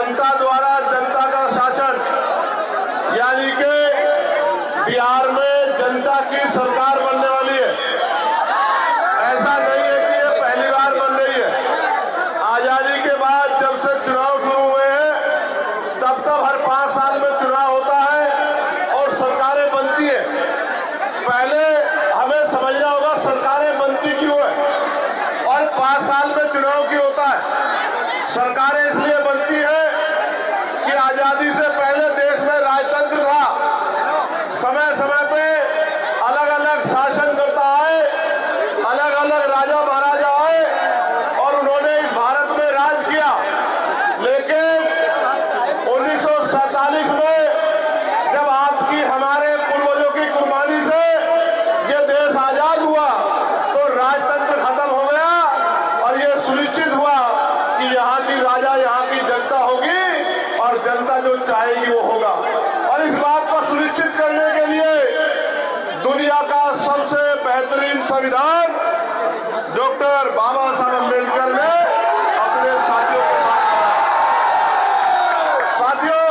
जनता द्वारा जनता का शासन, यानी कि बिहार में जनता की सरकार बनने वाली है। ऐसा नहीं है कि ये पहली बार बन रही है। आजादी के बाद जब से चुनाव शुरू हुए हैं तब हर 5 साल में चुनाव होता है और सरकारें बनती है। पहले हमें समझना होगा सरकारें बनती क्यों है और 5 साल में चुनाव क्यों होता है। सरकारें इसलिए बनती है कि आजादी से पहले देश में राजतंत्र था। समय समय पे अलग अलग शासन करता है, अलग अलग राजा महाराजा आए और उन्होंने इस भारत में राज किया। लेकिन 1947 में जब आपकी हमारे पूर्वजों की कुर्बानी से ये देश आजाद हुआ तो राजतंत्र खत्म हो गया और ये सुनिश्चित हुआ कि यहाँ की राजा यहाँ की जनता होगी और जनता जो चाहेगी वो होगा। और इस बात को सुनिश्चित करने के लिए दुनिया का सबसे बेहतरीन संविधान डॉक्टर बाबा साहब अम्बेडकर ने अपने साथियों के साथ बनाया। साथियों,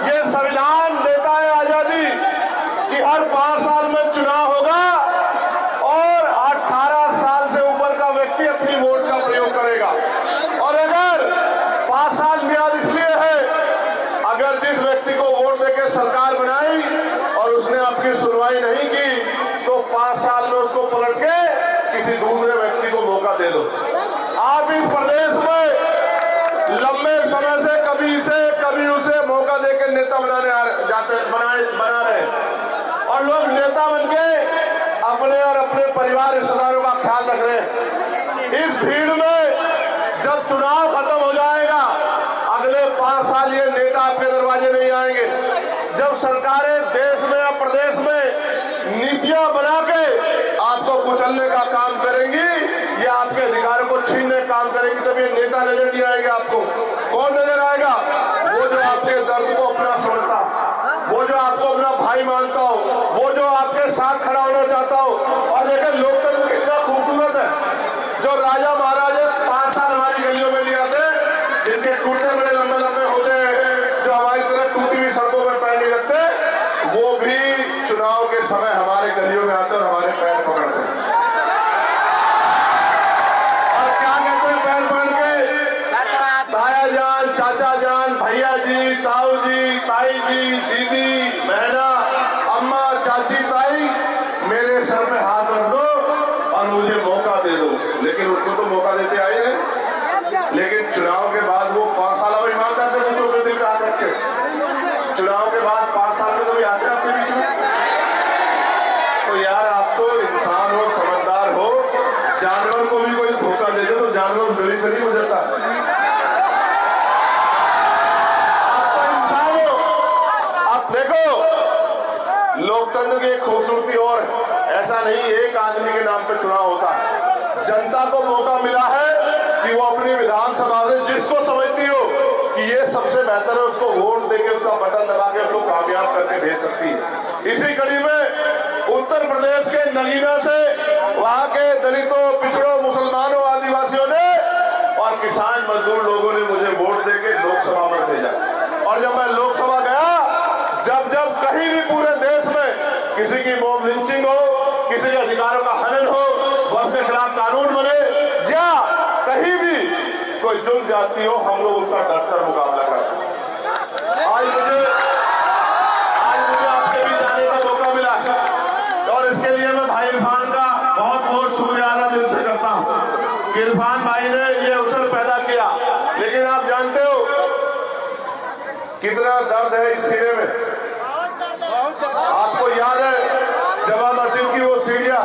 ये संविधान देता है आजादी कि हर 5 साल में चुनाव होगा और 18 साल से ऊपर का व्यक्ति अपनी वोट का प्रयोग करेगा। और अगर 5 साल मियाद इसलिए है, अगर जिस व्यक्ति को वोट देकर सरकार बनाई और उसने आपकी सुनवाई नहीं की तो 5 साल में उसको पलट के किसी दूसरे व्यक्ति को मौका दे दो। आप इस प्रदेश में लंबे समय से कभी उसे मौका देकर नेता बना रहे हैं और लोग नेता बनके अपने और अपने परिवार रिश्तेदारों का ख्याल रख रहे हैं। इस भीड़ में जब चुनाव खत्म हो जाएगा अगले 5 साल ये नेता आपके दरवाजे नहीं आएंगे। जब सरकारें देश में या प्रदेश में नीतियां बना के आपको कुचलने का काम करेंगी या आपके अधिकारों को छीनने का काम करेंगी तब ये नेता नजर नहीं आएगा। आपको कौन नजर आएगा? वो जो आपके दर्द को अपना समझता, वो जो आपको अपना भाई मानता हो, वो जो आपके साथ खड़ा होना चाहता हो। और देखिए लोकतंत्र कितना खूबसूरत है। जो राजा महाराजा 5 साल हमारी गलियों में नहीं आते, जिनके टूटे बड़े लंबे लंबे होते हैं, जो हमारी तरह टूटी हुई सड़कों में पैर नहीं रखते, वो भी चुनाव के समय हमारे गलियों में आते और हमारे पैर पकड़ते हैं। और क्या कहते हैं पैर पकड़ के? ताया जान, चाचा जान, भैया जी, ताऊ जी, ताई जी, दीदी, बहना, अम्मा, चाची, ताई, मेरे सर पे हाथ रख दो और मुझे मौका दे दो। लेकिन उनको तो मौका देते आए हैं, लेकिन चुनाव के बाद वो 5 साल अब ईमानदार से पूछो अपने दिल पे हाथ रख के, चुनाव के बाद 5 साल में कभी आते हैं आपके बीच में? तो यार आप तो इंसान हो, समझदार हो। जानवर को भी कोई धोखा दे दे तो जानवर गली से नहीं गुजरता। आप तो इंसान हो। आप देखो लोकतंत्र की एक खूबसूरती और ऐसा नहीं एक आदमी के नाम पे चुनाव होता है। जनता को मौका मिला है कि वो अपनी विधानसभा से जिसको समझती हो कि ये सबसे बेहतर है उसको वोट देके उसका बटन दबा के उसको कामयाब करके भेज सकती है। इसी कड़ी में उत्तर प्रदेश के नगीना से वहां के दलितों, पिछड़ों, मुसलमानों, आदिवासियों ने और किसान मजदूर लोगों ने मुझे वोट देके लोकसभा में भेजा। और जब मैं लोकसभा गया, जब कहीं भी पूरे देश में किसी की मॉब लिंचिंग हो, किसी के अधिकारों का हनन हो, वक्त के खिलाफ कानून बने या कहीं भी कोई जुर्म जाती हो, हम लोग उसका डटकर मुकाबला करते हैं। आज मुझे आपके बीच आने का मौका मिला और इसके लिए मैं भाई इरफान का बहुत बहुत शुक्रिया अदा दिल से करता हूँ कि इरफान भाई ने ये अवसर पैदा किया। लेकिन आप जानते हो कितना दर्द है इस सीने में। आपको याद है जमा मस्जिद की वो सीढ़ियां,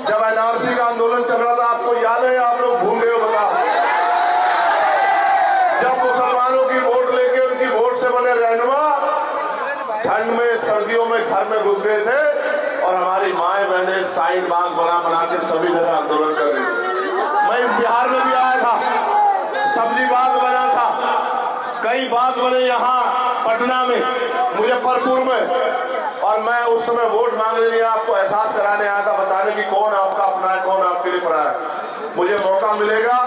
जब एनआरसी का आंदोलन चल रहा था, आपको याद है? आप लोग भूल गए हो? बताओ। जब मुसलमानों की वोट लेके उनकी वोट से बने रहनुमा ठंड में, सर्दियों में घर में घुस गए थे और हमारी माए बहनें साइन बाग बना के सभी जगह आंदोलन कर रही थी। मैं बिहार में भी आया था, सब्जी बाग बना था, कई बाग बने यहाँ पटना में, मुजफ्फरपुर में। और मैं उस समय वोट मांगने लिए आपको एहसास कराने आया था, बताने की कौन आपका अपना है, कौन आपके लिए पराया है। मुझे मौका मिलेगा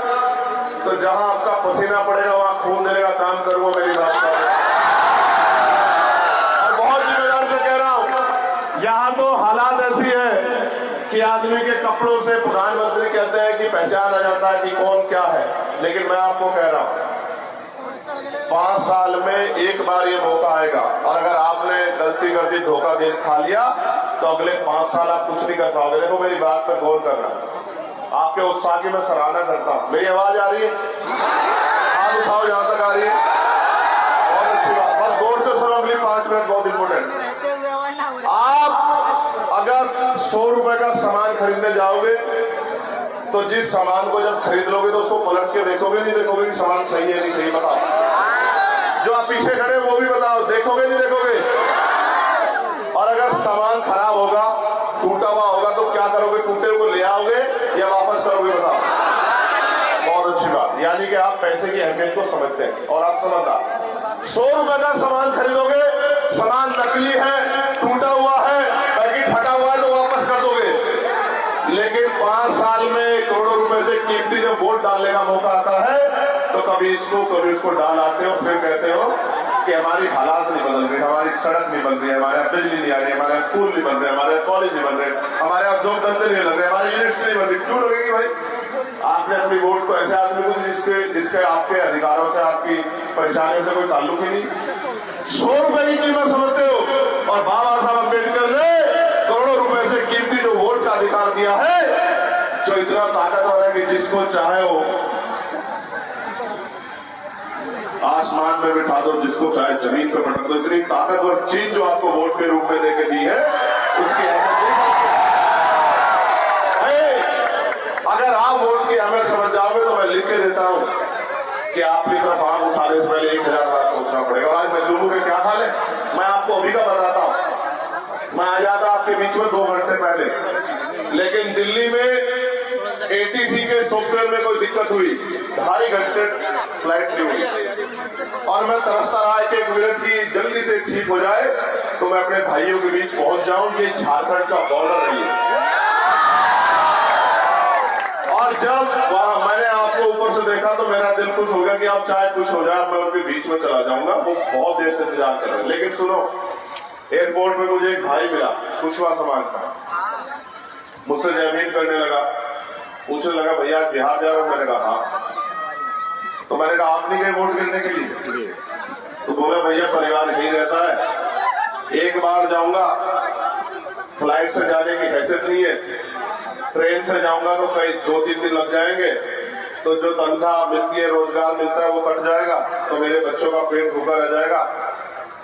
तो जहां आपका पसीना पड़ेगा वहां खून देने का काम करूंगा, मेरी बात का। और बहुत जिम्मेदार से कह रहा हूं, यहां तो हालात ऐसी है कि आदमी के कपड़ों से प्रधानमंत्री कहते हैं कि पहचान आ जाता है कि कौन क्या है। लेकिन मैं आपको कह रहा हूं, 5 साल में एक बार ये मौका आएगा, और अगर आपने गलती कर दी, धोखा दे खा लिया, तो अगले 5 साल आप कुछ नहीं कर पाओगे। देखो मेरी बात पर गौर करना, आपके उत्साह की मैं सराहना करता हूं। मेरी आवाज आ रही है? हाथ उठाओ जहां तक आ रही है। बहुत अच्छी बात, बस गौर से सुनो, अगली 5 मिनट बहुत इंपॉर्टेंट। आप अगर 100 रुपए का सामान खरीदने जाओगे, तो जिस सामान को जब खरीद लोगे तो उसको पलट के देखोगे, नहीं देखोगे कि सामान सही है नहीं सही? बताओ। जो आप पीछे खड़े वो भी बताओ, देखोगे नहीं देखोगे? और अगर सामान खराब होगा, टूटा हुआ होगा, तो क्या करोगे? टूटे को ले आओगे या वापस करोगे? बताओ। बहुत अच्छी बात, यानी कि आप पैसे की अहमियत को समझते हैं। और आप समझदार, 100 रुपए का सामान खरीदोगे, सामान नकली है, टूटा हुआ है, पैकेट फटा हुआ है, तो वापस कर दोगे। लेकिन 5 साल में करोड़ों रुपए से कीमती जब वोट डालने का मौका आता है, तो कभी इसको कभी उसको डाल आते हो, फिर कहते हो कि हमारी हालात नहीं बदल रही, हमारी सड़क नहीं बन रही, हमारे यहाँ बिजली नहीं आ रही, हमारे स्कूल नहीं बन रहे, हमारे कॉलेज नहीं बन रहे, हमारे यहाँ उद्योग धंधे नहीं लग रहे, हमारी यूनिवर्सिटी नहीं बन रही। क्यों लगेगी भाई? आपने अपनी वोट को ऐसे आदमी को जिसके आपके अधिकारों से, आपकी परेशानियों से कोई ताल्लुक ही नहीं। 100 रुपए की कीमत समझते हो, और बाबा साहब अम्बेडकर ने करोड़ों रुपए से कीमती जो वोट का अधिकार दिया है, जो इतना ताकतवर है कि जिसको चाहे वो आसमान में बिठा दो, जिसको चाहे जमीन पर पटक दो। इतनी ताकतवर चीज जो आपको वोट के रूप में देके दी है, उसकी अगर आप वोट की अहमियत समझ जाओगे, तो मैं लिख के देता हूं कि आपकी तरफ आंख उठाने से पहले 1000 बार सोचना पड़ेगा। और आज मजदूरों के क्या हाल है, मैं आपको अभी का बताता हूं। मैं आ जाता आपके बीच में 2 घंटे पहले, लेकिन दिल्ली में एटीसी के सॉफ्टवेयर में कोई दिक्कत हुई, 2.5 घंटे फ्लाइट नहीं हुई, और मैं तरसता रहा कि 1 मिनट की जल्दी से ठीक हो जाए तो मैं अपने भाइयों के बीच पहुंच जाऊं। ये झारखंड का बॉर्डर है ये। और जब मैंने आपको ऊपर से देखा तो मेरा दिल खुश हो गया कि आप चाहे खुश हो जाए, मैं उनके बीच में चला जाऊंगा। वो बहुत देर से इंतजार कर रहे हैं। लेकिन सुनो, एयरपोर्ट में मुझे एक भाई मिला, कुशवा समाज का, मुझसे जयमीन करने लगा, पूछने लगा भैया बिहार जा रहा हूं? मैंने कहा हाँ। तो मैंने कहा आप नहीं गए वोट गिरने के लिए? तो बोला भैया परिवार यही रहता है, एक बार जाऊंगा, फ्लाइट से जाने की हैसियत नहीं है, ट्रेन से जाऊंगा तो कई 2-3 दिन लग जाएंगे, तो जो तनख्वाह मिलती है, रोजगार मिलता है, वो कट जाएगा, तो मेरे बच्चों का पेट भूखा रह जाएगा।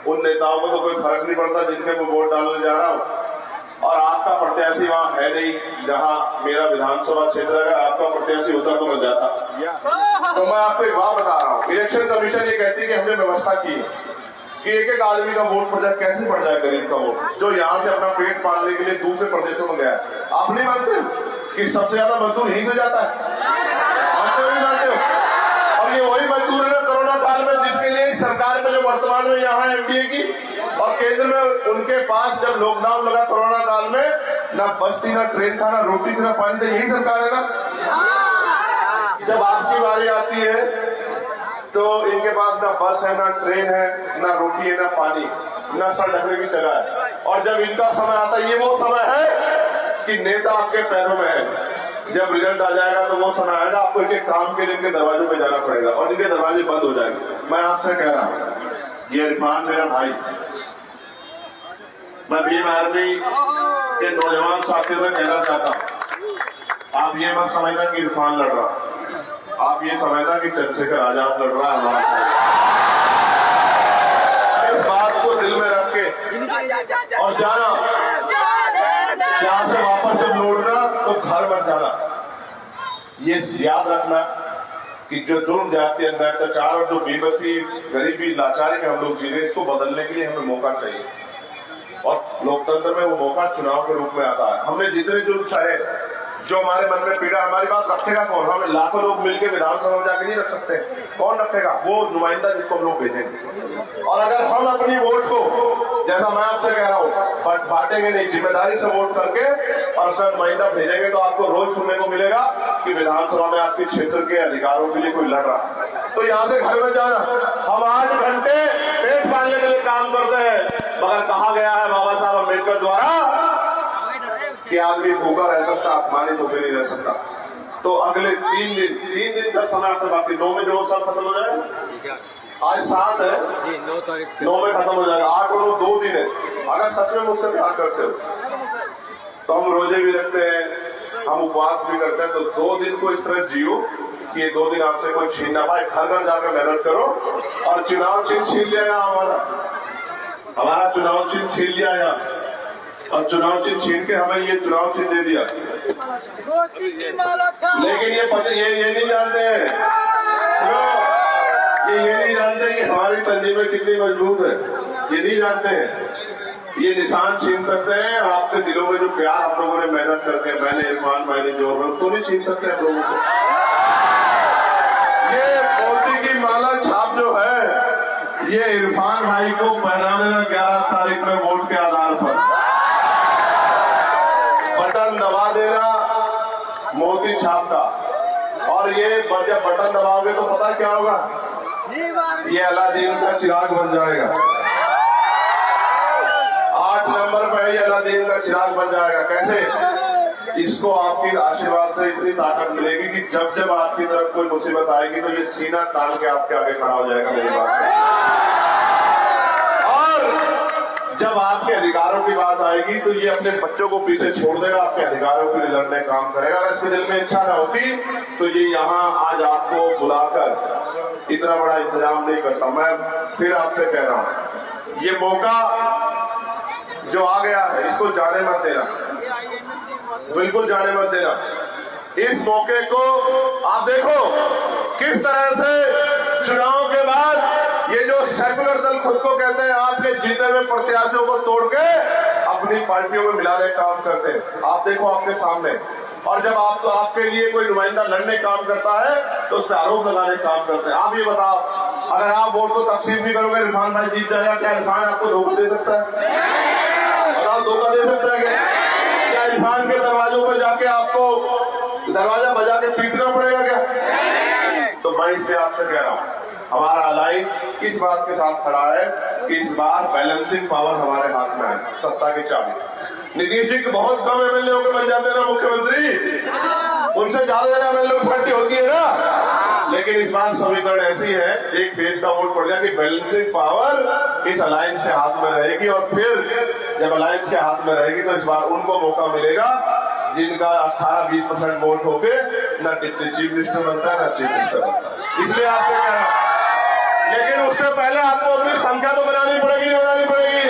उन नेताओं को तो कोई फर्क नहीं पड़ता जिनके मैं वोट डालने जा रहा हूं। और आपका प्रत्याशी वहां है नहीं, जहां मेरा विधानसभा क्षेत्र, अगर आपका प्रत्याशी होता तो मैं जाता। तो मैं आपको एक बात बता रहा हूं, इलेक्शन कमीशन ये कहती है कि हमने व्यवस्था की है कि एक आदमी का वोट पड़ जाए। कैसे पड़ जाए गरीब का वोट, जो यहाँ से अपना पेट पालने के लिए दूसरे प्रदेशों में गया है? आप नहीं मानते कि सबसे ज्यादा मजदूर यहीं से जाता है? मानते हो नहीं मानते हो? और ये वही मजदूर है कोरोना काल में, जिसके लिए सरकार में जो वर्तमान में यहाँ एनडीए की और केंद्र में, उनके पास जब लॉकडाउन लगा कोरोना काल में, ना बस थी, ना ट्रेन था, ना रोटी थी, ना पानी था। यही सरकार है ना। जब आपकी बारी आती है तो इनके पास ना बस है, ना ट्रेन है, ना रोटी है, ना पानी, ना सर ढकने की जगह है। और जब इनका समय आता है, ये वो समय है कि नेता आपके पैरों में है। जब रिजल्ट आ जाएगा तो वो समय आएगा, आपको इनके काम के लिए इनके दरवाजों पे जाना पड़ेगा, और इनके दरवाजे बंद हो जाएंगे। मैं आपसे कह रहा हूं, ये इरफान मेरा भाई, मैं भीम आर्मी के नौजवान साथियों में कहना चाहता हूं, आप ये मत समझना कि इरफान लड़ रहा, आप ये समझना कि चंद्रशेखर आजाद लड़ रहा है हमारा साथ। इस बात को दिल में रख के और जाना, यहां से वापस जब लौटना तो घर मत जाना। ये याद रखना कि जो जुर्म, जाति, अन्याय, अत्याचार और जो बेबसी, गरीबी, लाचारी में हम लोग जी रहे, इसको बदलने के लिए हमें मौका चाहिए। और लोकतंत्र में वो मौका चुनाव के रूप में आता है। हमने जितने जुर्म सहे, जो हमारे मन में पीड़ा, हमारी बात रखेगा कौन? हम लाखों लोग मिलकर विधानसभा में जाके नहीं रख सकते। कौन रखेगा? वो नुमाइंदा जिसको हम लोग भेजेंगे। और अगर हम अपनी वोट को, जैसा मैं आपसे कह रहा हूं, बांटेंगे नहीं, जिम्मेदारी से वोट करके और अपना नुमाइंदा भेजेंगे, तो आपको रोज सुनने को मिलेगा कि विधानसभा में आपके क्षेत्र के अधिकारों के लिए कोई लड़ रहा है। तो यहाँ से घर में जाना। हम 8 घंटे पेट पालने के लिए काम करते हैं, मगर कहा गया है बाबा साहब अम्बेडकर द्वारा कि आदमी भूखा रह सकता, अपमानित होकर नहीं रह सकता। तो अगले 3 दिन का समय आपके बाकी 9 में जो सब खत्म हो जाएगा। आज 7 है, 9 में खत्म हो जाएगा। 8 और 2 दिन है। अगर सच में मुझसे प्यार करते हो तो हम रोजे भी रखते हैं, हम उपवास भी करते हैं। तो 2 दिन को इस तरह जियो कि ये 2 दिन आपसे कोई छीन ना पाए। घर घर जाकर मेहनत करो और चुनाव चिन्ह छीन लिया हमारा चुनाव चिन्ह छीन लिया यहाँ, और चुनाव चिन्ह छीन के हमें ये चुनाव चिन्ह दे दिया। लेकिन ये पता ये नहीं जानते हैं, ये नहीं जानते कि हमारी तंजीमें कितनी मजबूत है। ये नहीं जानते हैं। ये निशान छीन सकते हैं आपके दिलों में जो प्यार हम लोगों ने मेहनत करके, मैंने इरफान भाई ने जोर में, उसको नहीं छीन सकते हम लोगों से। ये मोती की माला छाप जो है, ये इरफान भाई को पहना देना 11 तारीख में वोट के आधार पर। बटन दबा देना मोती छाप का, और ये जब बटन दबाओगे तो पता क्या होगा, ये अलादीन का चिराग बन जाएगा। 8 नंबर पे ये अलादीन का चिराग बन जाएगा। कैसे? इसको आपकी आशीर्वाद से इतनी ताकत मिलेगी कि जब जब आपकी तरफ कोई मुसीबत आएगी तो ये सीना तान के आपके आगे खड़ा हो जाएगा मेरी बात। और जब आपके अधिकारों की बात आएगी तो ये अपने बच्चों को पीछे छोड़ देगा, आपके अधिकारों के लिए लड़ने काम करेगा। अगर इसके दिल में इच्छा न होती तो ये यहाँ आज आपको बुलाकर इतना बड़ा इंतजाम नहीं करता। मैं फिर आपसे कह रहा हूं, ये मौका जो आ गया है इसको जाने मत देना, बिल्कुल जाने मत देना। इस मौके को आप देखो किस तरह से चुनाव के बाद ये जो सेकुलर दल खुद को कहते हैं आपके जीते हुए प्रत्याशियों को तोड़ के अपनी पार्टियों में मिलाने काम करते हैं। आप देखो आपके सामने। और जब आप तो आपके लिए कोई नुमाइंदा लड़ने काम करता है तो उस पर आरोप लगाने काम करते हैं। आप ये बताओ, अगर आप वोट को तकसीम भी करोगे, इरफान भाई जीत जाएगा, क्या इरफान आपको धोखा दे सकता है? बताओ, धोखा दे सकता है क्या इरफान के दरवाजों पर जाके आपको दरवाजा बजा के पीटना पड़ेगा क्या? तो मैं इसलिए आपसे कह रहा हूं, हमारा अलायंस इस बात के साथ खड़ा है कि इस बार बैलेंसिंग पावर हमारे हाथ में है, सत्ता की चाबी। नीतीश जी के बहुत कम एमएलए होकर बन जाते हैं ना मुख्यमंत्री, उनसे ज्यादा एमएलए की पार्टी होती है ना। लेकिन इस बार समीकरण ऐसी है, एक फेज का वोट पड़ गया कि बैलेंसिंग पावर इस अलायंस के हाथ में रहेगी। और फिर जब अलायंस के हाथ में रहेगी तो इस बार उनको मौका मिलेगा जिनका 18-20% वोट होके न डिप्टी चीफ मिनिस्टर बनता है, न चीफ मिनिस्टर बनता है। इसलिए आपसे कह रहा हूं, लेकिन उससे पहले आपको अपनी संख्या तो बनानी पड़ेगी, नहीं बनानी पड़ेगी?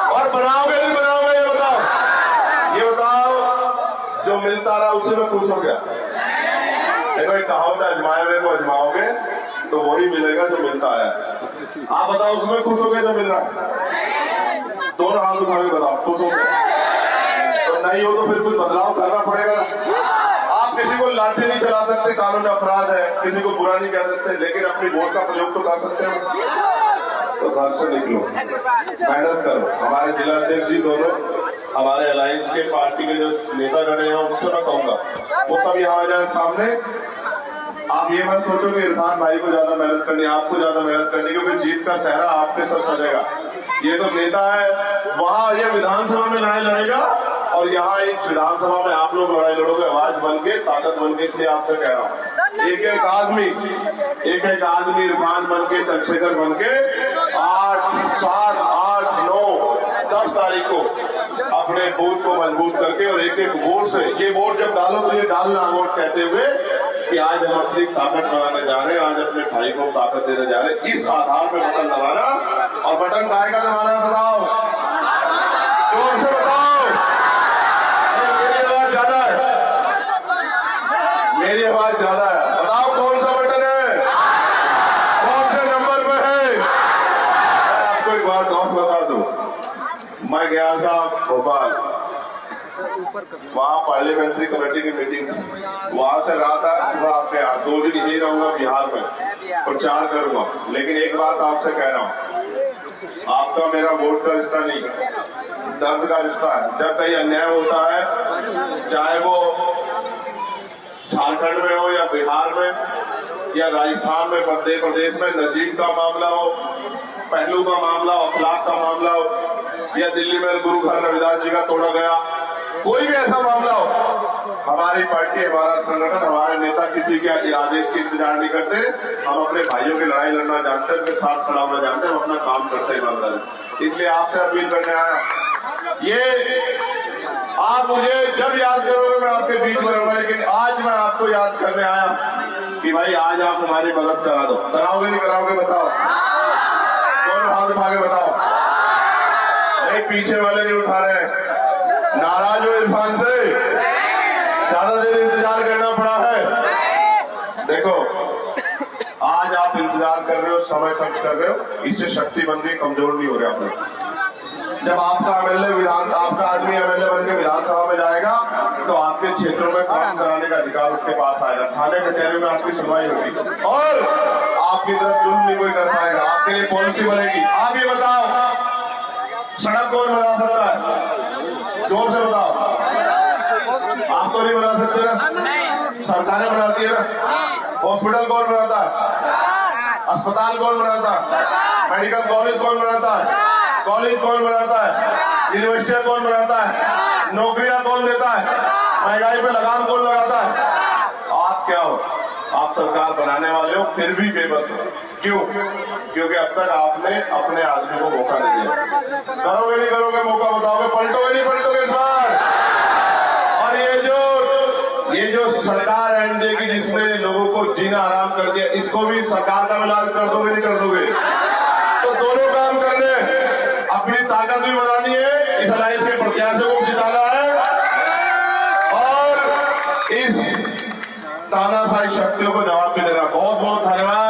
और बनाओगे नहीं बनाओगे, ये बताओ। जो मिलता रहा उसी में खुश हो गया। देखो एक कहावत है, अजमाए हुए को अजमाओगे तो वही मिलेगा जो मिलता है। आप बताओ, उसमें खुश हो गए जो मिल रहा है? दोनों हाथ उठा के बताओ, खुश हो गए? तो नहीं हो तो फिर कुछ बदलाव करना पड़ेगा ना। आप किसी को लाठी नहीं चला सकते, कानून अपराध है, किसी को बुरा नहीं कह सकते, लेकिन अपनी वोट का प्रयोग तो कर सकते हो। तो घर से निकलो, मेहनत करो। हमारे जिला अध्यक्ष जी दोनों, हमारे अलायंस के पार्टी के जो नेता गणे हैं उनसे मैं कहूंगा वो सब यहाँ आ जाए सामने। आप ये मत सोचो कि इरफान भाई को ज्यादा मेहनत करनी, आपको ज्यादा मेहनत करनी, क्योंकि जीत का सहरा आपके सर सजेगा। ये तो नेता है, वहां ये विधानसभा में लड़ाई लड़ेगा और यहाँ इस विधानसभा में आप लोग लड़ाई लड़ोगे, आवाज बन के, ताकत बन के। इसलिए आपसे कह रहा हूँ, एक एक आदमी इरफान बन के, चंद्रशेखर बन के 8, 7, 8, 9, 10 तारीख को अपने बूथ को मजबूत करके और एक एक वोट से, ये वोट जब डालो तो ये डालना वोट कहते हुए कि आज हम अपनी ताकत बनाने जा रहे हैं, आज अपने भाई को ताकत देने जा रहे हैं। इस आधार पे बटन दबाना, और बटन गाय का दबाना है, बताओ, जोर से बताओ। मेरी आवाज ज्यादा है, मेरी आवाज ज्यादा है, बताओ कौन सा बटन है, कौन से नंबर पे है? मैं आपको एक बात और बता दूं, मैं गया था भोपाल, वहाँ पार्लियामेंट्री कमेटी की मीटिंग थी। वहां से रात आज सुबह आपके यहाँ 2 दिन यही रहूंगा बिहार में, प्रचार करूंगा। लेकिन एक बात आपसे कह रहा हूँ, आपका मेरा वोट का रिश्ता नहीं, दर्द का रिश्ता है। जब कहीं अन्याय होता है, चाहे वो झारखंड में हो या बिहार में या राजस्थान में मध्य प्रदेश में नजीब का मामला हो, पहलू का मामला हो, अखलाक का मामला हो, या दिल्ली में गुरु घर रविदास जी का तोड़ा गया, कोई भी ऐसा मामला हो, हमारी पार्टी, हमारा संगठन, हमारे नेता किसी के आदेश की इंतजार नहीं करते। हम अपने भाइयों की लड़ाई लड़ना जानते हैं, उनके साथ खड़ा होना जानते हैं, हम अपना काम करते हैं ईमानदारी। इसलिए आपसे अपील करने आया, ये आप मुझे जब याद करोगे मैं आपके बीच में रहूंगा, लेकिन आज मैं आपको याद करने आया कि भाई आज आप हमारी मदद करा दो। कराओगे नहीं कराओगे बताओ? कौन हाथ उठा के बताओ? नहीं, पीछे वाले नहीं उठा रहे हैं। नाराज हो इरफान से, ज्यादा देर इंतजार करना पड़ा है। देखो, आज आप इंतजार कर रहे हो, समय खर्च कर रहे हो, इससे शक्ति बन गई, कमजोर नहीं हो रहे आप लोग। जब आपका आपका आदमी एमएलए बन के विधानसभा में जाएगा तो आपके क्षेत्रों में काम कराने का अधिकार उसके पास आएगा, थाने कचहरी में आपकी सुनवाई होगी और आपकी तरफ जुल्म नहीं कोई कर पाएगा, आपके लिए पॉलिसी बनेगी। आप ये बताओ, सड़क कौन बना सकता है? जोर से बताओ। आप तो नहीं बना सकते ना, सरकारें बनाती है ना। हॉस्पिटल कौन बनाता है? अस्पताल कौन बनाता है? मेडिकल कॉलेज कौन बनाता है? कॉलेज कौन बनाता है? यूनिवर्सिटियां कौन बनाता है? नौकरियां कौन देता है? महंगाई पे लगाम कौन लगाता है? आप क्या हो? आप सरकार बनाने वाले हो, फिर भी बेबस हो। क्यों? क्योंकि अब तक आपने अपने आदमी को मौका नहीं दिया। करोगे नहीं करोगे मौका बताओगे? पलटोगे नहीं पलटोगे इस बार? और ये जो सरकार एनडीए की जिसने लोगों को जीना आराम कर दिया, इसको भी सरकार का इलाज कर दोगे नहीं कर दोगे? तो दोनों काम करने, अपनी ताकत भी बनानी है, इस अलायंस के प्रत्याशियों को जिताना है और इस तानाशाही शक्तियों को जवाब भी देना। बहुत बहुत धन्यवाद।